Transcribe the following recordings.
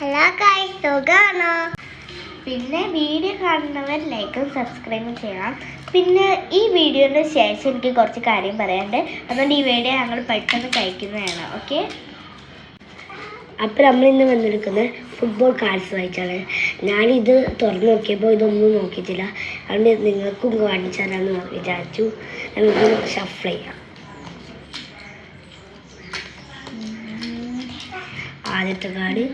Hello guys, സുഖാണോ? പിന്നെ video കാണുന്നവർ ലൈക്കും സബ്സ്ക്രൈബും ചെയ്യണം. പിന്നെ ഈ വീഡിയോയുടെ ശേഷം എനിക്ക് കുറച്ച് കാര്യം പറയാനുണ്ട്. അതുകൊണ്ട് ഈ വീഡിയോ ഞങ്ങൾ പെട്ടെന്ന് കഴിക്കുന്നതാണ്. ഓക്കെ, അപ്പം നമ്മളിന്ന് വന്നെടുക്കുന്നത് ഫുട്ബോൾ കാർഡ്സ് വായിച്ചാണ്. ഞാനിത് തുറന്നു നോക്കിയപ്പോൾ ഇതൊന്നും നോക്കിയിട്ടില്ല. അതുകൊണ്ട് നിങ്ങൾക്കും കാണിച്ചു തരാമെന്ന് വിചാരിച്ചു. നമുക്ക് ഷഫിൾ ചെയ്യാം. ആദ്യത്തെ കാർഡ്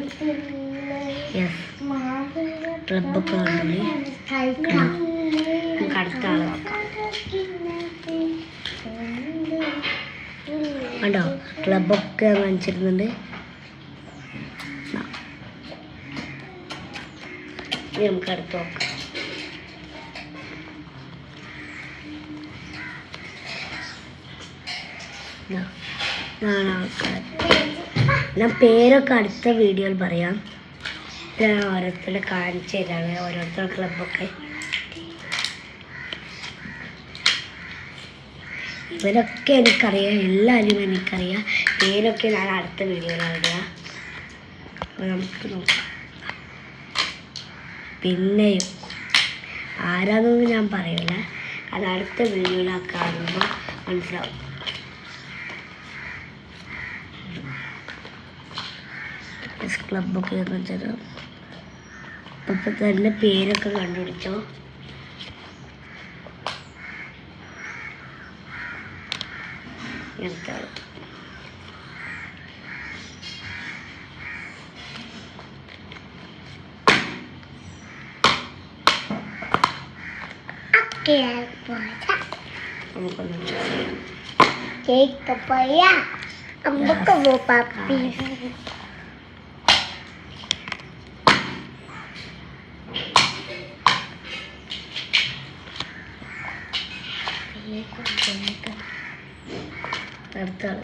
ക്ലബൊക്കെ കണ്ടു. നമുക്ക് അടുത്ത ആളെ നോക്കാം. കണ്ടോ, ക്ലബൊക്കെ കാണിച്ചിരുന്നുണ്ട്. ഇനി നമുക്ക് അടുത്ത് നോക്കാം. ആൾക്കാർ ഞാൻ പേരൊക്കെ അടുത്ത വീഡിയോയിൽ പറയാം. ഞാൻ ഓരോരുത്തരെ കാണിച്ചു തരാണ്, ഓരോരുത്തരുടെ ക്ലബൊക്കെ. ഇവരൊക്കെ എനിക്കറിയാം, എല്ലാവരും എനിക്കറിയാം. പേരൊക്കെ ഞാൻ അടുത്ത വീഡിയോയിലാണ് ഇടുക. അപ്പോൾ നമുക്ക് നോക്കാം. പിന്നെയും ആരാന്നൊന്നും ഞാൻ പറയില്ല, അത് അടുത്ത വീഡിയോയിലാണ് കാണുമ്പോൾ മനസ്സിലാവും. ക്ലബൊക്കെ വെച്ചാൽ ഇപ്പം തന്നെ പേരൊക്കെ കണ്ടുപിടിച്ചോ. എന്താണ് അടുത്താണ്.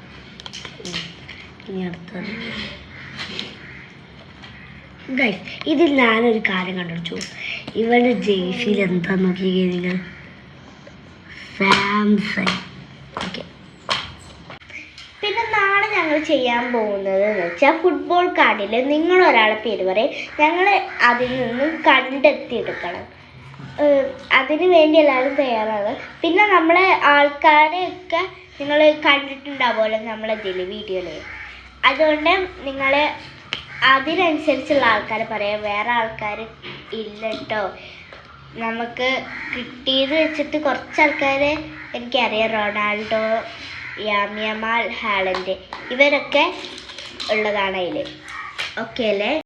ഇനി അടുത്തത് ഗൈസ്, ഇതിൽ ഞാനൊരു കാര്യം കണ്ടുപിടിച്ചു. ഇവരുടെ ജേഴ്സിയിൽ എന്താ നോക്കിക്കഴിഞ്ഞാൽ സാംസങ്. ഓക്കെ, പിന്നെ നാളെ ഞങ്ങൾ ചെയ്യാൻ പോകുന്നത് എന്ന് വെച്ചാൽ ഫുട്ബോൾ കാർഡിൽ നിങ്ങളൊരാളെ പേര് പറയും, ഞങ്ങൾ അതിൽ നിന്നും കണ്ടെത്തിയെടുക്കണം. അതിന് വേണ്ടി എല്ലാവരും തയ്യാറാണ്. പിന്നെ നമ്മളെ ആൾക്കാരെയൊക്കെ നിങ്ങൾ കണ്ടിട്ടുണ്ടാവുമല്ലോ നമ്മളതിൽ വീഡിയോയിൽ. അതുകൊണ്ട് നിങ്ങൾ അതിനനുസരിച്ചുള്ള ആൾക്കാരെ പറയാം. വേറെ ആൾക്കാർ ഇല്ല കേട്ടോ. നമുക്ക് കിട്ടിയത് വെച്ചിട്ട് കുറച്ച് ആൾക്കാരെ എനിക്കറിയാം. റൊണാൾഡോ, യാമിയമാൽ, ഹാലൻഡ്, ഇവരൊക്കെ ഉള്ളതാണ് അതിൽ. ഓക്കെ അല്ലേ?